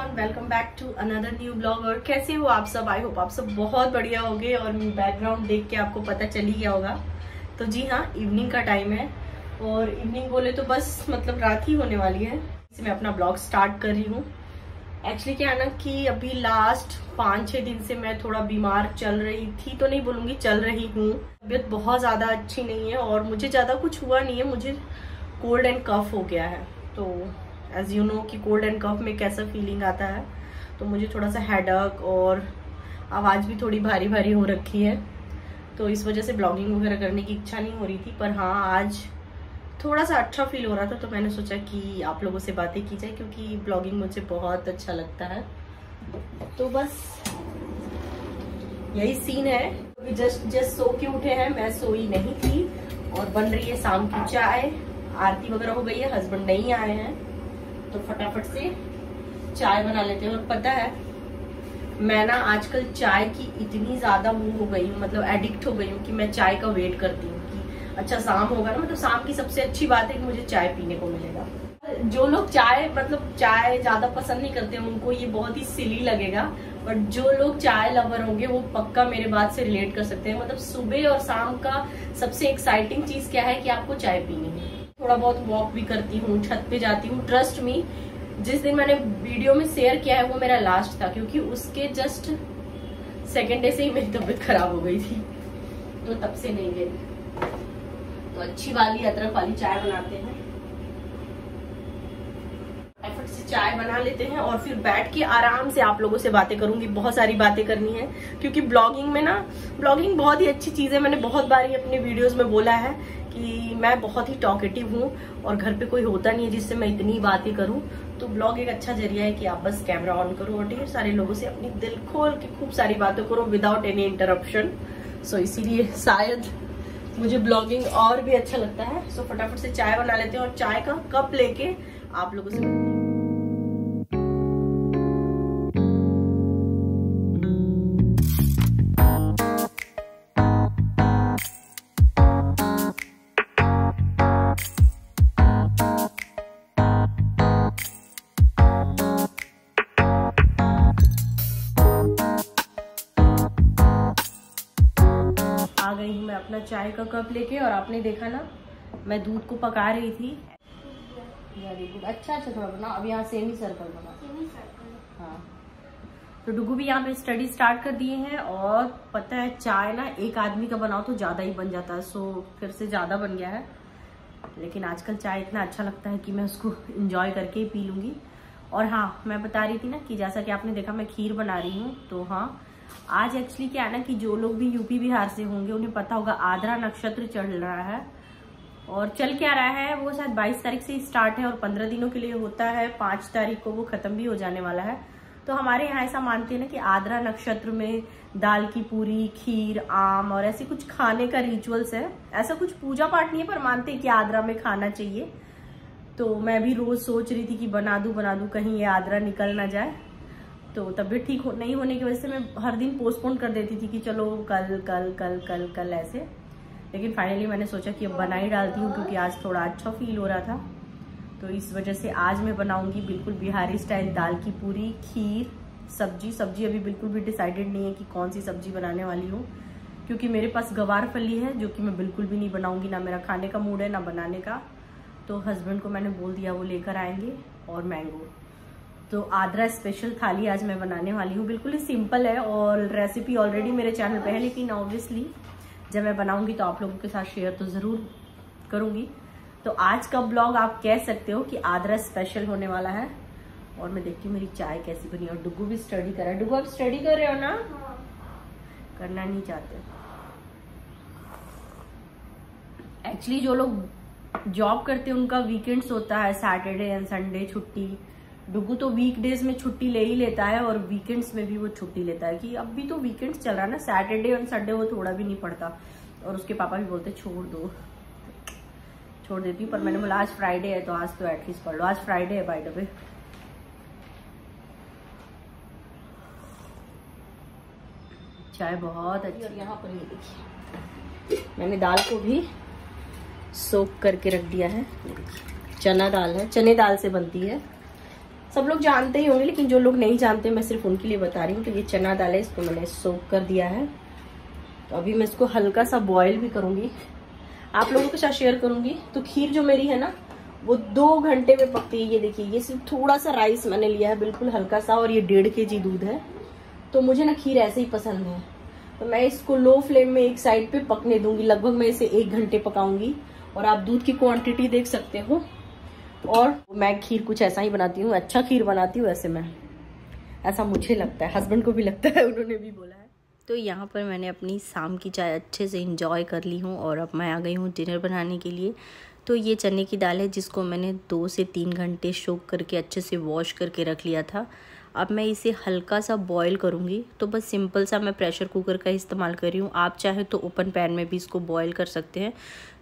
Everyone, welcome back to another new blog. और कैसे हो आप सब? आई होप आप सब बहुत बढ़िया होंगे और बैकग्राउंड देख के आपको पता चल ही गया होगा। तो जी हाँ, इवनिंग का टाइम है और इवनिंग बोले तो बस मतलब रात ही होने वाली है। मैं अपना ब्लॉग स्टार्ट कर रही हूँ। एक्चुअली क्या है ना कि अभी लास्ट 5-6 दिन से मैं थोड़ा बीमार चल रही थी, तो नहीं बोलूंगी चल रही हूँ। तबीयत बहुत ज्यादा अच्छी नहीं है और मुझे ज्यादा कुछ हुआ नहीं है, मुझे कोल्ड एंड कफ हो गया है। तो एज यू नो कि कोल्ड एंड कफ में कैसा फीलिंग आता है, तो मुझे थोड़ा सा हेडेक और आवाज़ भी थोड़ी भारी भारी हो रखी है। तो इस वजह से ब्लॉगिंग वगैरह करने की इच्छा नहीं हो रही थी, पर हाँ आज थोड़ा सा अच्छा फील हो रहा था, तो मैंने सोचा कि आप लोगों से बातें की जाए क्योंकि ब्लॉगिंग मुझे बहुत अच्छा लगता है। तो बस यही सीन है। अभी जस्ट सो के उठे हैं, मैं सोई नहीं थी और बन रही है शाम की चाय। आरती वगैरह हो गई है, हस्बैंड नहीं आए हैं तो फटाफट से चाय बना लेते हैं। और पता है मैं ना आजकल चाय की इतनी ज्यादा मुंह हो गई हूँ, मतलब एडिक्ट हो गई हूँ कि मैं चाय का वेट करती हूँ कि अच्छा शाम होगा ना, मतलब शाम की सबसे अच्छी बात है कि मुझे चाय पीने को मिलेगा। जो लोग चाय ज्यादा पसंद नहीं करते उनको ये बहुत ही सिली लगेगा, बट जो लोग चाय लवर होंगे वो पक्का मेरे बात से रिलेट कर सकते हैं। मतलब सुबह और शाम का सबसे एक्साइटिंग चीज क्या है कि आपको चाय पीनी है। थोड़ा बहुत वॉक भी करती हूँ, छत पे जाती हूँ। ट्रस्ट मी, जिस दिन मैंने वीडियो में शेयर किया है वो मेरा लास्ट था, क्योंकि उसके जस्ट सेकेंड डे से ही मेरी तबीयत खराब हो गई थी, तो तब से नहीं गई। तो अच्छी वाली अदरक वाली चाय बनाते हैं, फटाफट से चाय बना लेते हैं और फिर बैठ के आराम से आप लोगों से बातें करूंगी। बहुत सारी बातें करनी है क्योंकि ब्लॉगिंग में ना, ब्लॉगिंग बहुत ही अच्छी चीज है। मैंने बहुत बार ही अपने वीडियोस में बोला है कि मैं बहुत ही टॉकेटिव हूँ और घर पे कोई होता नहीं है जिससे मैं इतनी बातें करूँ। तो ब्लॉग एक अच्छा जरिया है कि आप बस कैमरा ऑन करो और ढेर सारे लोगों से अपनी दिल खोल के खूब सारी बातें करो विदाउट एनी इंटरप्शन। सो इसीलिए शायद मुझे ब्लॉगिंग और भी अच्छा लगता है। सो फटाफट से चाय बना लेते हैं और चाय का कप लेके आप लोगों से आ गई हूँ मैं अपना चाय का कप लेके। और आपने देखा ना मैं दूध को पका रही थी। वेरी गुड, अच्छा थोड़ा बना। अब यहाँ सेमी सर्कल बना। हाँ, तो डुगू भी यहाँ पे स्टडी स्टार्ट कर दिए हैं। और पता है चाय ना एक आदमी का बनाओ तो ज्यादा ही बन जाता है, सो फिर से ज्यादा बन गया है। लेकिन आजकल चाय इतना अच्छा लगता है कि मैं उसको इंजॉय करके ही पी लूंगी। और हाँ, मैं बता रही थी ना कि जैसा कि आपने देखा मैं खीर बना रही हूँ। तो हाँ, आज एक्चुअली क्या है ना कि जो लोग भी यूपी बिहार से होंगे उन्हें पता होगा आद्रा नक्षत्र चल रहा है। और चल क्या रहा है वो शायद 22 तारीख से स्टार्ट है और 15 दिनों के लिए होता है। 5 तारीख को वो खत्म भी हो जाने वाला है। तो हमारे यहाँ ऐसा मानते हैं ना कि आद्रा नक्षत्र में दाल की पूरी, खीर, आम और ऐसे कुछ खाने का रिचुअल्स है। ऐसा कुछ पूजा पाठ नहीं है, पर मानते हैं कि आद्रा में खाना चाहिए। तो मैं भी रोज सोच रही थी कि बना दूं कहीं ये आद्रा निकल ना जाए। तो तबीयत ठीक नहीं होने की वजह से मैं हर दिन पोस्टपोन कर देती थी कि चलो कल कल कल कल कल ऐसे। लेकिन फाइनली मैंने सोचा कि अब बना ही डालती हूँ क्योंकि आज थोड़ा अच्छा फील हो रहा था। तो इस वजह से आज मैं बनाऊंगी बिल्कुल बिहारी स्टाइल दाल की पूरी, खीर, सब्जी अभी बिल्कुल भी डिसाइडेड नहीं है कि कौन सी सब्जी बनाने वाली हूँ, क्योंकि मेरे पास गवार फली है जो कि मैं बिल्कुल भी नहीं बनाऊंगी। ना मेरा खाने का मूड है ना बनाने का। तो हस्बैंड को मैंने बोल दिया, वो लेकर आएंगे। और मैंगो। तो आद्रा स्पेशल थाली आज मैं बनाने वाली हूँ। बिल्कुल ही सिंपल है और रेसिपी ऑलरेडी मेरे चैनल पे है, लेकिन ऑब्वियसली जब मैं बनाऊंगी तो आप लोगों के साथ शेयर तो जरूर करूंगी। तो आज का ब्लॉग आप कह सकते हो कि आद्रा स्पेशल होने वाला है। और मैं देखती हूँ मेरी चाय कैसी बनी। और डुगू भी स्टडी कर रहा है। डुगू आप स्टडी कर रहे हो ना? करना नहीं चाहते। एक्चुअली जो लोग जॉब करते हैं उनका वीकेंड्स होता है, सैटरडे एंड संडे छुट्टी। डुगू तो वीकडेज में छुट्टी ले ही लेता है और वीकेंड्स में भी वो छुट्टी लेता है। कि अब भी तो वीकेंड्स चल रहा है ना, सैटरडे और संडे वो थोड़ा भी नहीं पढ़ता। और उसके पापा भी बोलते छोड़ दो, छोड़ देती हूँ। पर मैंने बोला आज फ्राइडे है तो आज तो एटलीस्ट पढ़ लो। आज फ्राइडे है बाय द वे। चाय बहुत अच्छी। और यहाँ पर ये देखिए मैंने दाल को भी सोक करके रख दिया है। चना दाल है, चने दाल से बनती है। सब लोग जानते ही होंगे, लेकिन जो लोग नहीं जानते मैं सिर्फ उनके लिए बता रही हूँ। तो ये चना दाल है, इसको मैंने सोक कर दिया है। तो अभी मैं इसको हल्का सा बॉईल भी करूंगी, आप लोगों के साथ शेयर करूंगी। तो खीर जो मेरी है ना वो 2 घंटे में पकती है। ये देखिए, ये सिर्फ थोड़ा सा राइस मैंने लिया है, बिल्कुल हल्का सा, और ये 1.5 kg दूध है। तो मुझे ना खीर ऐसे ही पसंद है। तो मैं इसको लो फ्लेम में एक साइड पे पकने दूंगी। लगभग मैं इसे 1 घंटे पकाऊंगी। और आप दूध की क्वांटिटी देख सकते हो। और मैं खीर कुछ ऐसा ही बनाती हूँ, अच्छा खीर बनाती हूँ ऐसे मैं, ऐसा मुझे लगता है, हस्बैंड को भी लगता है, उन्होंने भी बोला है। तो यहाँ पर मैंने अपनी शाम की चाय अच्छे से इंजॉय कर ली हूँ और अब मैं आ गई हूँ डिनर बनाने के लिए। तो ये चने की दाल है जिसको मैंने 2 से 3 घंटे सोक करके अच्छे से वॉश करके रख लिया था। अब मैं इसे हल्का सा बॉईल करूँगी। तो बस सिंपल सा मैं प्रेशर कुकर का इस्तेमाल कर रही हूँ। आप चाहे तो ओपन पैन में भी इसको बॉईल कर सकते हैं।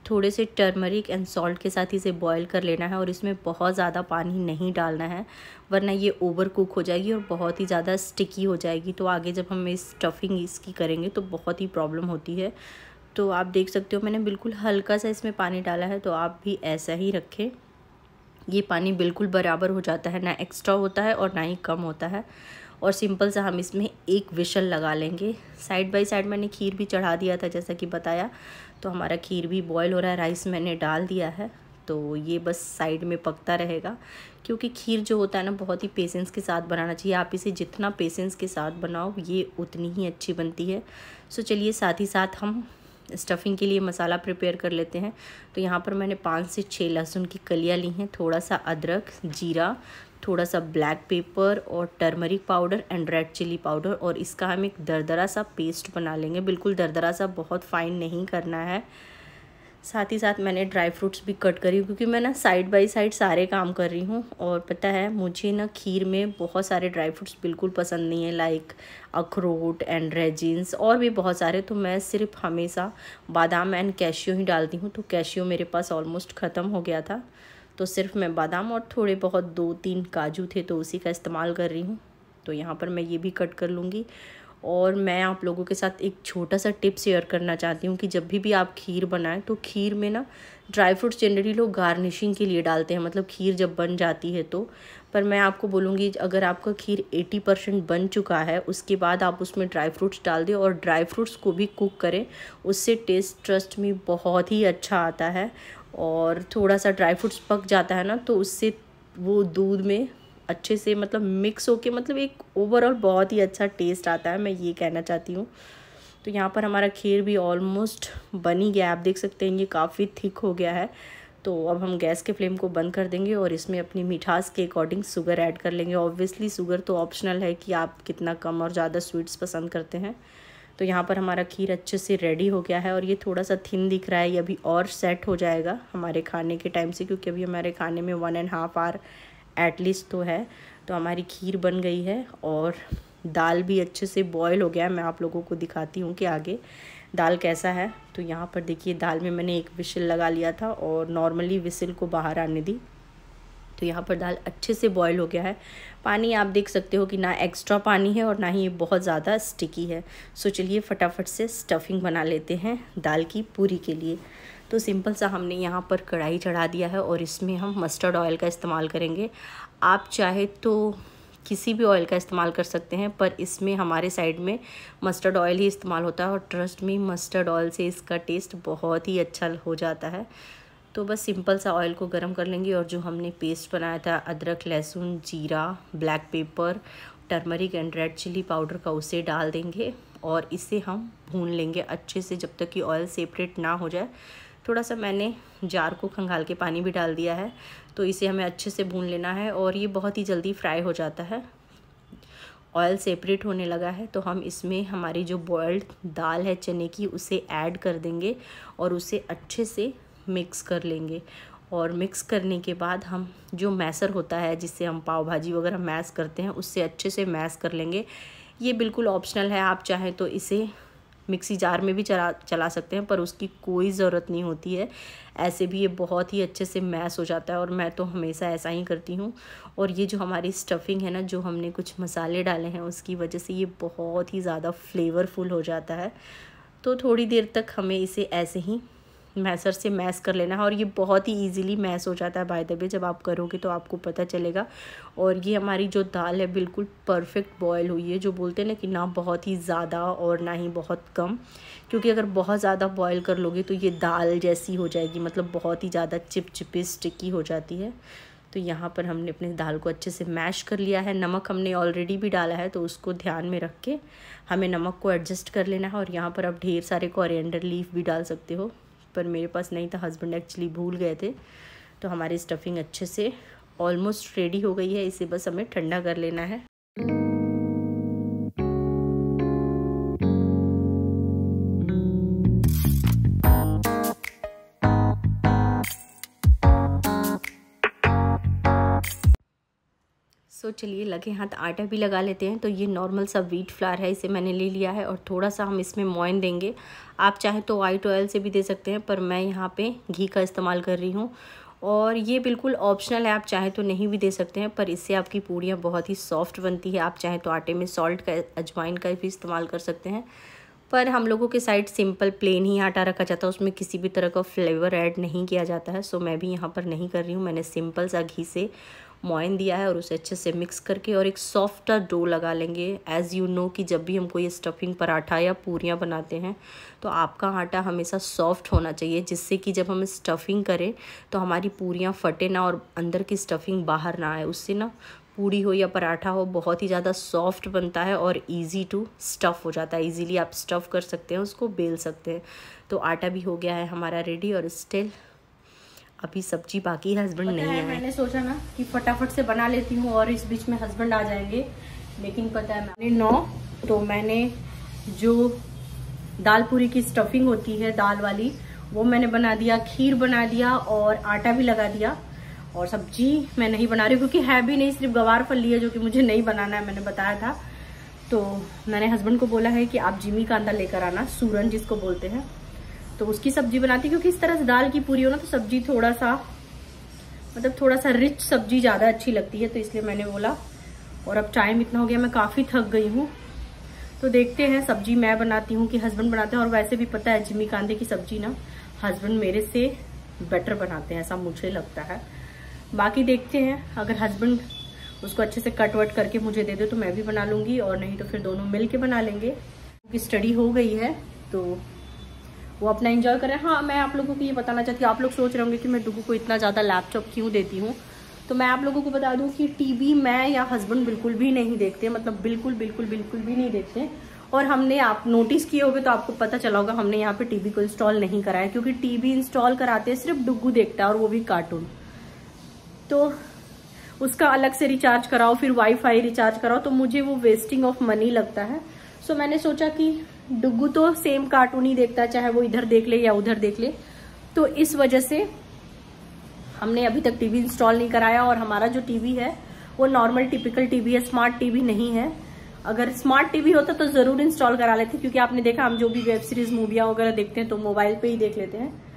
थोड़े से टर्मरिक एंड सॉल्ट के साथ इसे बॉईल कर लेना है और इसमें बहुत ज़्यादा पानी नहीं डालना है, वरना ये ओवर कुक हो जाएगी और बहुत ही ज़्यादा स्टिकी हो जाएगी। तो आगे जब हम स्टफिंग इसकी करेंगे तो बहुत ही प्रॉब्लम होती है। तो आप देख सकते हो मैंने बिल्कुल हल्का सा इसमें पानी डाला है। तो आप भी ऐसा ही रखें। ये पानी बिल्कुल बराबर हो जाता है, ना एक्स्ट्रा होता है और ना ही कम होता है। और सिंपल सा हम इसमें एक विशल लगा लेंगे। साइड बाय साइड मैंने खीर भी चढ़ा दिया था जैसा कि बताया। तो हमारा खीर भी बॉयल हो रहा है, राइस मैंने डाल दिया है। तो ये बस साइड में पकता रहेगा, क्योंकि खीर जो होता है ना बहुत ही पेशेंस के साथ बनाना चाहिए। आप इसे जितना पेशेंस के साथ बनाओ ये उतनी ही अच्छी बनती है। सो चलिए साथ ही साथ हम स्टफिंग के लिए मसाला प्रिपेयर कर लेते हैं। तो यहाँ पर मैंने 5 से 6 लहसुन की कलियाँ ली हैं, थोड़ा सा अदरक, जीरा, थोड़ा सा ब्लैक पेपर और turmeric powder and red chilli powder. और इसका हम एक दरदरा सा पेस्ट बना लेंगे, बिल्कुल दरदरा सा, बहुत फाइन नहीं करना है। साथ ही साथ मैंने ड्राई फ्रूट्स भी कट करी, क्योंकि मैं ना साइड बाय साइड सारे काम कर रही हूँ। और पता है मुझे ना खीर में बहुत सारे ड्राई फ्रूट्स बिल्कुल पसंद नहीं है, लाइक अखरोट एंड रेजिन्स और भी बहुत सारे। तो मैं सिर्फ हमेशा बादाम एंड कैशियो ही डालती हूँ। तो कैशियो मेरे पास ऑलमोस्ट ख़त्म हो गया था, तो सिर्फ मैं बादाम और थोड़े बहुत 2-3 काजू थे तो उसी का इस्तेमाल कर रही हूँ। तो यहाँ पर मैं ये भी कट कर लूँगी। और मैं आप लोगों के साथ एक छोटा सा टिप शेयर करना चाहती हूँ कि जब भी आप खीर बनाएं तो खीर में ना ड्राई फ्रूट्स जनरली लोग गार्निशिंग के लिए डालते हैं, मतलब खीर जब बन जाती है तो। पर मैं आपको बोलूँगी अगर आपका खीर 80% बन चुका है उसके बाद आप उसमें ड्राई फ्रूट्स डाल दें और ड्राई फ्रूट्स को भी कुक करें, उससे टेस्ट ट्रस्ट में बहुत ही अच्छा आता है। और थोड़ा सा ड्राई फ्रूट्स पक जाता है ना तो उससे वो दूध में अच्छे से मतलब मिक्स होके मतलब एक ओवरऑल बहुत ही अच्छा टेस्ट आता है, मैं ये कहना चाहती हूँ। तो यहाँ पर हमारा खीर भी ऑलमोस्ट बन ही गया, आप देख सकते हैं ये काफ़ी थिक हो गया है। तो अब हम गैस के फ्लेम को बंद कर देंगे और इसमें अपनी मिठास के अकॉर्डिंग शुगर ऐड कर लेंगे। ऑब्वियसली शुगर तो ऑप्शनल है कि आप कितना कम और ज़्यादा स्वीट्स पसंद करते हैं। तो यहाँ पर हमारा खीर अच्छे से रेडी हो गया है और ये थोड़ा सा थिन दिख रहा है, ये अभी और सेट हो जाएगा हमारे खाने के टाइम से, क्योंकि अभी हमारे खाने में 1.5 आवर एटलीस्ट तो है। तो हमारी खीर बन गई है और दाल भी अच्छे से बॉयल हो गया है। मैं आप लोगों को दिखाती हूँ कि आगे दाल कैसा है। तो यहाँ पर देखिए दाल में मैंने एक विसिल लगा लिया था और नॉर्मली विसिल को बाहर आने दी। तो यहाँ पर दाल अच्छे से बॉयल हो गया है। पानी आप देख सकते हो कि ना एक्स्ट्रा पानी है और ना ही ये बहुत ज़्यादा स्टिकी है। सो चलिए फटाफट से स्टफिंग बना लेते हैं दाल की पूरी के लिए। तो सिंपल सा हमने यहाँ पर कढ़ाई चढ़ा दिया है और इसमें हम मस्टर्ड ऑयल का इस्तेमाल करेंगे। आप चाहे तो किसी भी ऑयल का इस्तेमाल कर सकते हैं, पर इसमें हमारे साइड में मस्टर्ड ऑयल ही इस्तेमाल होता है और ट्रस्ट मी मस्टर्ड ऑयल से इसका टेस्ट बहुत ही अच्छा हो जाता है। तो बस सिंपल सा ऑयल को गर्म कर लेंगे और जो हमने पेस्ट बनाया था अदरक, लहसुन, जीरा, black pepper, turmeric and red chilli powder का, उसे डाल देंगे और इसे हम भून लेंगे अच्छे से जब तक कि ऑयल सेपरेट ना हो जाए। थोड़ा सा मैंने जार को खंगाल के पानी भी डाल दिया है। तो इसे हमें अच्छे से भून लेना है और ये बहुत ही जल्दी फ्राई हो जाता है। ऑयल सेपरेट होने लगा है तो हम इसमें हमारी जो बॉइल्ड दाल है चने की उसे ऐड कर देंगे और उसे अच्छे से मिक्स कर लेंगे। और मिक्स करने के बाद हम जो मैसर होता है जिससे हम पाव भाजी वगैरह मैश करते हैं उससे अच्छे से मैश कर लेंगे। ये बिल्कुल ऑप्शनल है, आप चाहें तो इसे मिक्सी जार में भी चला सकते हैं, पर उसकी कोई ज़रूरत नहीं होती है। ऐसे भी ये बहुत ही अच्छे से मैश हो जाता है और मैं तो हमेशा ऐसा ही करती हूँ। और ये जो हमारी स्टफिंग है ना, जो हमने कुछ मसाले डाले हैं उसकी वजह से ये बहुत ही ज़्यादा फ्लेवरफुल हो जाता है। तो थोड़ी देर तक हमें इसे ऐसे ही मैसर से मैश कर लेना है। और ये बहुत ही इजीली मैश हो जाता है बाय द वे, जब आप करोगे तो आपको पता चलेगा। और ये हमारी जो दाल है बिल्कुल परफेक्ट बॉयल हुई है, जो बोलते हैं ना कि ना बहुत ही ज़्यादा और ना ही बहुत कम, क्योंकि अगर बहुत ज़्यादा बॉयल कर लोगे तो ये दाल जैसी हो जाएगी, मतलब बहुत ही ज़्यादा चिपचिपी स्टिकी हो जाती है। तो यहाँ पर हमने अपनी दाल को अच्छे से मैश कर लिया है। नमक हमने ऑलरेडी भी डाला है, तो उसको ध्यान में रख के हमें नमक को एडजस्ट कर लेना है। और यहाँ पर आप ढेर सारे कोरिएंडर लीफ भी डाल सकते हो, पर मेरे पास नहीं था, हस्बैंड एक्चुअली भूल गए थे। तो हमारी स्टफिंग अच्छे से ऑलमोस्ट रेडी हो गई है, इसे बस हमें ठंडा कर लेना है। चलिए लगे हाथ आटा भी लगा लेते हैं। तो ये नॉर्मल सा व्हीट फ्लावर है, इसे मैंने ले लिया है और थोड़ा सा हम इसमें मोइन देंगे। आप चाहे तो वाइट ऑयल से भी दे सकते हैं, पर मैं यहाँ पे घी का इस्तेमाल कर रही हूँ। और ये बिल्कुल ऑप्शनल है, आप चाहे तो नहीं भी दे सकते हैं, पर इससे आपकी पूड़ियाँ बहुत ही सॉफ्ट बनती है। आप चाहे तो आटे में सॉल्ट का, अजवाइन का भी इस्तेमाल कर सकते हैं, पर हम लोगों के साइड सिंपल प्लेन ही आटा रखा जाता है, उसमें किसी भी तरह का फ्लेवर ऐड नहीं किया जाता है। सो मैं भी यहाँ पर नहीं कर रही हूँ, मैंने सिंपल सा घी से मोइन दिया है और उसे अच्छे से मिक्स करके और एक सॉफ्ट डो लगा लेंगे। एज़ यू नो कि जब भी हम कोई स्टफिंग पराठा या पूरियाँ बनाते हैं तो आपका आटा हमेशा सॉफ्ट होना चाहिए, जिससे कि जब हम स्टफिंग करें तो हमारी पूरियाँ फटे ना और अंदर की स्टफिंग बाहर ना आए। उससे ना पूड़ी हो या पराठा हो बहुत ही ज़्यादा सॉफ्ट बनता है और इजी टू स्टफ़ हो जाता है। इजीली आप स्टफ़ कर सकते हैं, उसको बेल सकते हैं। तो आटा भी हो गया है हमारा रेडी और स्टिल अभी सब्जी बाकी है, हस्बैंड नहीं है। मैंने सोचा ना कि फटाफट से बना लेती हूँ और इस बीच में हस्बैंड आ जाएंगे, लेकिन पता है मैंने 9 तो मैंने जो दाल पूरी की स्टफिंग होती है दाल वाली, वो मैंने बना दिया, खीर बना दिया और आटा भी लगा दिया। और सब्जी मैं नहीं बना रही क्योंकि है भी नहीं, सिर्फ गवार फली है जो कि मुझे नहीं बनाना है, मैंने बताया था। तो मैंने हस्बैंड को बोला है कि आप जिमी कांदा लेकर आना, सूरन जिसको बोलते हैं, तो उसकी सब्जी बनाती, क्योंकि इस तरह से दाल की पूरी हो ना तो सब्जी थोड़ा सा मतलब थोड़ा सा रिच सब्जी ज़्यादा अच्छी लगती है, तो इसलिए मैंने बोला। और अब टाइम इतना हो गया, मैं काफ़ी थक गई हूँ, तो देखते हैं सब्जी मैं बनाती हूँ कि हस्बैंड बनाते हैं। और वैसे भी पता है जिमी कांदे की सब्जी ना हस्बैंड मेरे से बेटर बनाते हैं, ऐसा मुझे लगता है। बाकी देखते हैं, अगर हस्बैंड उसको अच्छे से कट वट करके मुझे दे दे तो मैं भी बना लूँगी, और नहीं तो फिर दोनों मिल के बना लेंगे। क्योंकि स्टडी हो गई है तो वो अपना एंजॉय करें। हाँ, मैं आप लोगों को ये बताना चाहती हूँ, आप लोग सोच रहे होंगे कि मैं डुगू को इतना ज़्यादा लैपटॉप क्यों देती हूँ, तो मैं आप लोगों को बता दूँ कि टीवी मैं या हस्बैंड बिल्कुल भी नहीं देखते, मतलब बिल्कुल बिल्कुल बिल्कुल भी नहीं देखते। और हमने, आप नोटिस किए होगे तो आपको पता चला होगा, हमने यहाँ पे टीवी को इंस्टॉल नहीं कराया, क्योंकि टीवी इंस्टॉल कराते सिर्फ डुगू देखता है, और वो भी कार्टून। तो उसका अलग से रिचार्ज कराओ, फिर वाईफाई रिचार्ज कराओ, तो मुझे वो वेस्टिंग ऑफ मनी लगता है। सो मैंने सोचा कि डुगू तो सेम कार्टून ही देखता है, चाहे वो इधर देख ले या उधर देख ले, तो इस वजह से हमने अभी तक टीवी इंस्टॉल नहीं कराया। और हमारा जो टीवी है वो नॉर्मल टिपिकल टीवी है, स्मार्ट टीवी नहीं है। अगर स्मार्ट टीवी होता तो जरूर इंस्टॉल करा लेते, क्योंकि आपने देखा हम जो भी वेब सीरीज मूवियाँ वगैरह देखते हैं तो मोबाइल पे ही देख लेते हैं।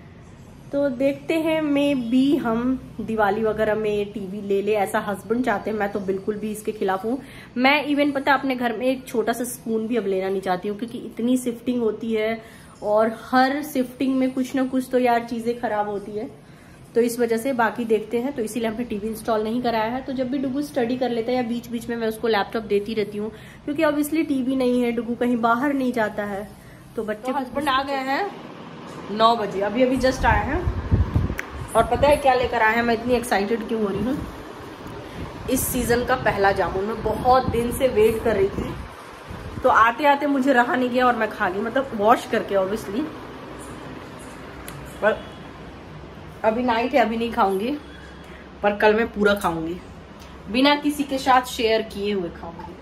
तो देखते हैं, मे बी हम दिवाली वगैरह में टीवी ले ले, ऐसा हस्बैंड चाहते हैं। मैं तो बिल्कुल भी इसके खिलाफ हूँ। मैं इवन पता है अपने घर में एक छोटा सा स्पून भी अब लेना नहीं चाहती हूँ, क्योंकि इतनी शिफ्टिंग होती है और हर शिफ्टिंग में कुछ ना कुछ तो यार चीजें खराब होती है, तो इस वजह से। बाकी देखते हैं, तो इसीलिए हमने टीवी इंस्टॉल नहीं कराया है। तो जब भी डुगू स्टडी कर लेता है या बीच बीच में मैं उसको लैपटॉप देती रहती हूँ, क्योंकि ऑब्वियसली टीवी नहीं है, डुगू कहीं बाहर नहीं जाता है। तो बच्चे हस्बैंड आ गए हैं 9 बजे, अभी अभी जस्ट आए हैं। और पता है क्या लेकर आए हैं, मैं इतनी एक्साइटेड क्यों हो रही हूँ, इस सीजन का पहला जामुन। मैं बहुत दिन से वेट कर रही थी, तो आते आते मुझे रहा नहीं गया और मैं खा ली, मतलब वॉश करके ऑब्वियसली। पर अभी नाइट है, अभी नहीं खाऊंगी, पर कल मैं पूरा खाऊंगी, बिना किसी के साथ शेयर किए हुए खाऊंगी।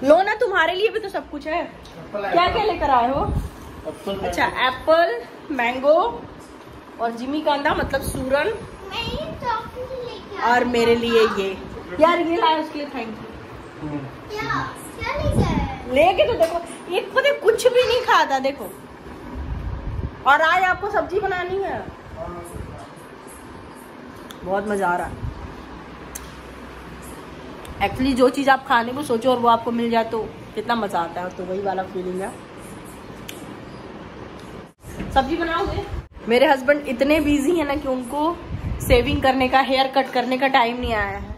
लो ना, तुम्हारे लिए भी तो सब कुछ है। क्या क्या लेकर आए हो? अच्छा, एप्पल, मैंगो और जिमी कांदा मतलब सूरन, और मेरे लिए ये यार ये लाया, उसके लिए थैंक यू। लेके तो देखो, ये पता कुछ भी नहीं खाता, देखो। और आज आपको सब्जी बनानी है, बहुत मजा आ रहा है। एक्चुअली जो चीज आप खाने को सोचो और वो आपको मिल जाए तो कितना मजा आता है, तो वही वाला फीलिंग है। सब्जी बनाओगे? मेरे हस्बैंड इतने बिजी हैं ना कि उनको सेविंग करने का, हेयर कट करने का टाइम नहीं आया है।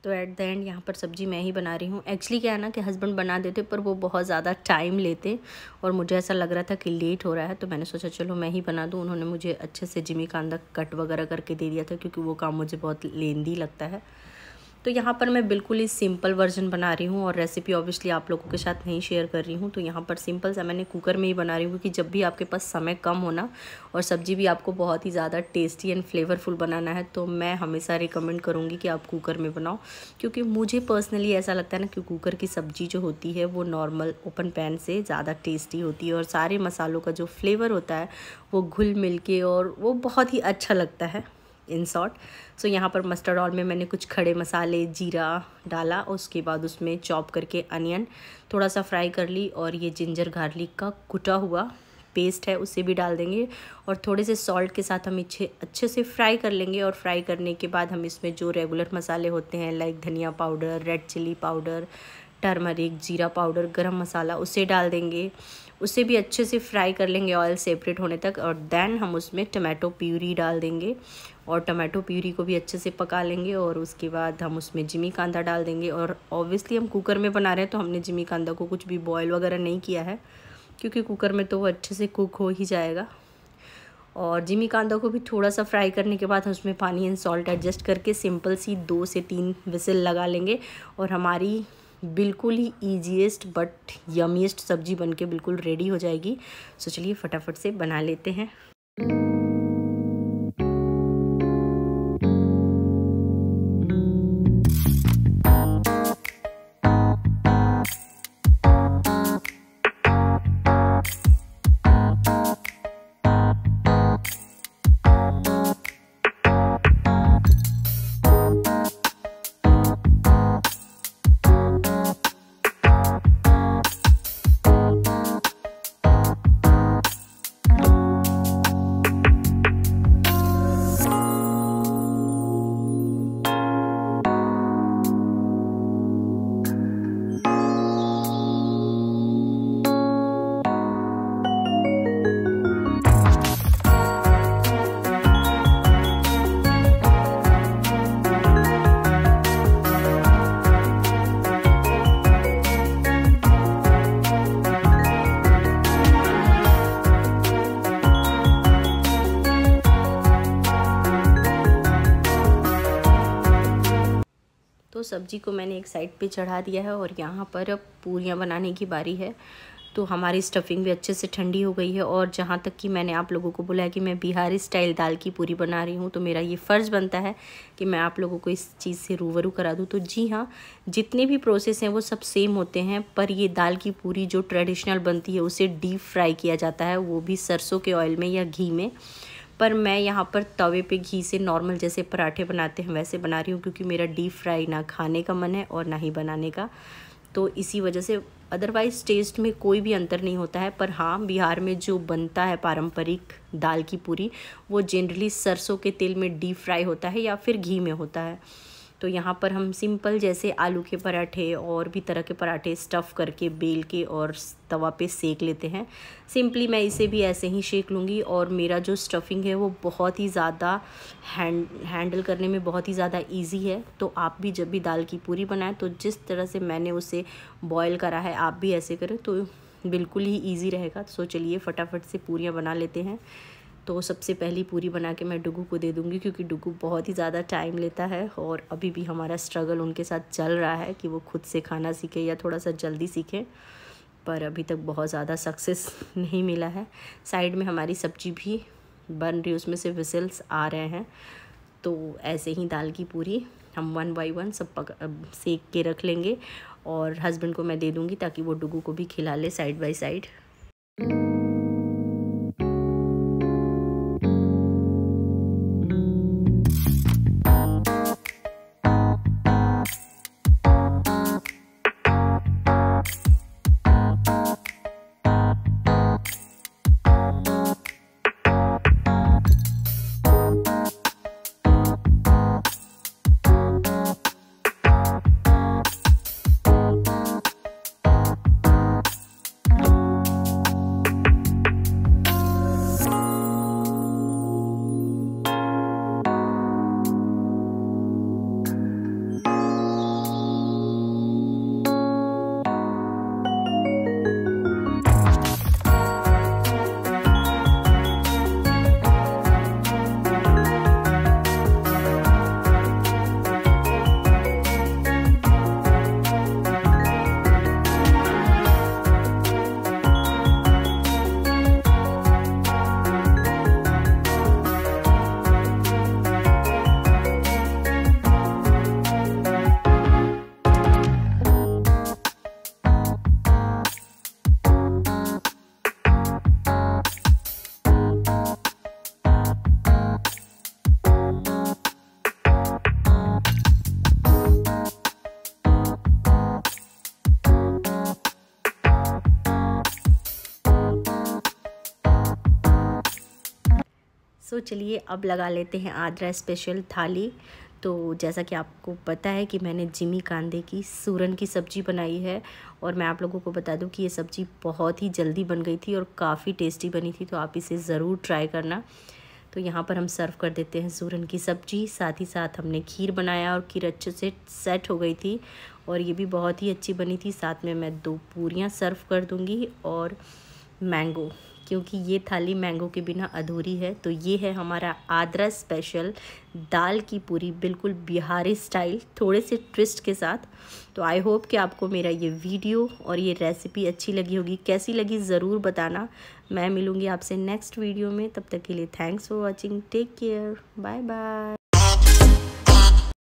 तो एट द एंड यहाँ पर सब्ज़ी मैं ही बना रही हूँ। एक्चुअली क्या है ना कि हस्बैंड बना देते पर वो बहुत ज़्यादा टाइम लेते और मुझे ऐसा लग रहा था कि लेट हो रहा है, तो मैंने सोचा चलो मैं ही बना दूँ। उन्होंने मुझे अच्छे से जिमी कांदा कट वगैरह करके दे दिया था क्योंकि वो काम मुझे बहुत लेंदी लगता है। तो यहाँ पर मैं बिल्कुल ही सिंपल वर्जन बना रही हूँ और रेसिपी ऑब्वियसली आप लोगों के साथ नहीं शेयर कर रही हूँ। तो यहाँ पर सिंपल सा मैंने कुकर में ही बना रही हूँ क्योंकि जब भी आपके पास समय कम होना और सब्ज़ी भी आपको बहुत ही ज़्यादा टेस्टी एंड फ्लेवरफुल बनाना है तो मैं हमेशा रिकमेंड करूँगी कि आप कुकर में बनाओ, क्योंकि मुझे पर्सनली ऐसा लगता है ना कि कुकर की सब्ज़ी जो होती है वो नॉर्मल ओपन पैन से ज़्यादा टेस्टी होती है और सारे मसालों का जो फ्लेवर होता है वो घुल मिल के और वो बहुत ही अच्छा लगता है इन शॉर्ट। सो यहाँ पर मस्टर्ड ऑयल में मैंने कुछ खड़े मसाले, जीरा डाला, उसके बाद उसमें चॉप करके अनियन थोड़ा सा फ्राई कर ली और ये जिंजर गार्लिक का कुटा हुआ पेस्ट है उसे भी डाल देंगे और थोड़े से सॉल्ट के साथ हम इसे अच्छे से फ्राई कर लेंगे। और फ्राई करने के बाद हम इसमें जो रेगुलर मसाले होते हैं लाइक धनिया powder, red chilli powder, turmeric, जीरा पाउडर, गरम मसाला उसे डाल देंगे। उसे भी अच्छे से फ्राई कर लेंगे ऑयल सेपरेट होने तक और देन हम उसमें टमाटो प्यूरी डाल देंगे और टमाटो प्यूरी को भी अच्छे से पका लेंगे। और उसके बाद हम उसमें जिमी कांदा डाल देंगे और ऑब्वियसली हम कुकर में बना रहे हैं तो हमने जिमी कांदा को कुछ भी बॉयल वगैरह नहीं किया है क्योंकि कुकर में तो वो अच्छे से कुक हो ही जाएगा। और जिमी कांदा को भी थोड़ा सा फ्राई करने के बाद हम उसमें पानी एंड सॉल्ट एडजस्ट करके सिंपल सी 2 से 3 विसिल लगा लेंगे और हमारी बिल्कुल ही ईजीएस्ट बट यमीएस्ट सब्जी बनके बिल्कुल रेडी हो जाएगी। सो चलिए फटाफट से बना लेते हैं। तो सब्जी को मैंने एक साइड पे चढ़ा दिया है और यहाँ पर अब पूरियाँ बनाने की बारी है। तो हमारी स्टफिंग भी अच्छे से ठंडी हो गई है और जहाँ तक कि मैंने आप लोगों को बोला है कि मैं बिहारी स्टाइल दाल की पूरी बना रही हूँ तो मेरा ये फ़र्ज़ बनता है कि मैं आप लोगों को इस चीज़ से रूबरू करा दूँ। तो जी हाँ, जितने भी प्रोसेस हैं वो सब सेम होते हैं, पर ये दाल की पूरी जो ट्रेडिशनल बनती है उसे डीप फ्राई किया जाता है, वो भी सरसों के ऑयल में या घी में। पर मैं यहाँ पर तवे पे घी से नॉर्मल जैसे पराठे बनाते हैं वैसे बना रही हूँ क्योंकि मेरा डीप फ्राई ना खाने का मन है और ना ही बनाने का। तो इसी वजह से अदरवाइज़ टेस्ट में कोई भी अंतर नहीं होता है। पर हाँ, बिहार में जो बनता है पारंपरिक दाल की पूरी वो जनरली सरसों के तेल में डीप फ्राई होता है या फिर घी में होता है। तो यहाँ पर हम सिंपल जैसे आलू के पराठे और भी तरह के पराठे स्टफ़ करके बेल के और तवा पे सेक लेते हैं। सिंपली मैं इसे भी ऐसे ही सेक लूँगी और मेरा जो स्टफिंग है वो बहुत ही ज़्यादा हैंडल करने में बहुत ही ज़्यादा इजी है। तो आप भी जब भी दाल की पूरी बनाएं तो जिस तरह से मैंने उसे बॉयल करा है आप भी ऐसे करें तो बिल्कुल ही ईजी रहेगा। सो चलिए फटाफट से पूरियाँ बना लेते हैं। तो सबसे पहली पूरी बना के मैं डुगू को दे दूँगी क्योंकि डुगू बहुत ही ज़्यादा टाइम लेता है और अभी भी हमारा स्ट्रगल उनके साथ चल रहा है कि वो खुद से खाना सीखे या थोड़ा सा जल्दी सीखें, पर अभी तक बहुत ज़्यादा सक्सेस नहीं मिला है। साइड में हमारी सब्जी भी बन रही, उसमें से विसिल्स आ रहे हैं। तो ऐसे ही दाल की पूरी हम 1 बाय 1 सब सेक के रख लेंगे और हस्बैंड को मैं दे दूँगी ताकि वो डुगू को भी खिला ले साइड बाय साइड। सो चलिए अब लगा लेते हैं आद्रा स्पेशल थाली। तो जैसा कि आपको पता है कि मैंने जिमी कांदे की सूरन की सब्ज़ी बनाई है, और मैं आप लोगों को बता दूं कि ये सब्ज़ी बहुत ही जल्दी बन गई थी और काफ़ी टेस्टी बनी थी, तो आप इसे ज़रूर ट्राई करना। तो यहाँ पर हम सर्व कर देते हैं सूरन की सब्ज़ी, साथ ही साथ हमने खीर बनाया और खीर अच्छे से सेट हो गई थी और ये भी बहुत ही अच्छी बनी थी। साथ में मैं 2 पूरियाँ सर्व कर दूँगी और मैंगो, क्योंकि ये थाली मैंगो के बिना अधूरी है। तो ये है हमारा आद्रा स्पेशल दाल की पूरी, बिल्कुल बिहारी स्टाइल, थोड़े से ट्विस्ट के साथ। तो आई होप कि आपको मेरा ये वीडियो और ये रेसिपी अच्छी लगी होगी। कैसी लगी ज़रूर बताना। मैं मिलूँगी आपसे नेक्स्ट वीडियो में, तब तक के लिए thanks for watching, take care, bye bye.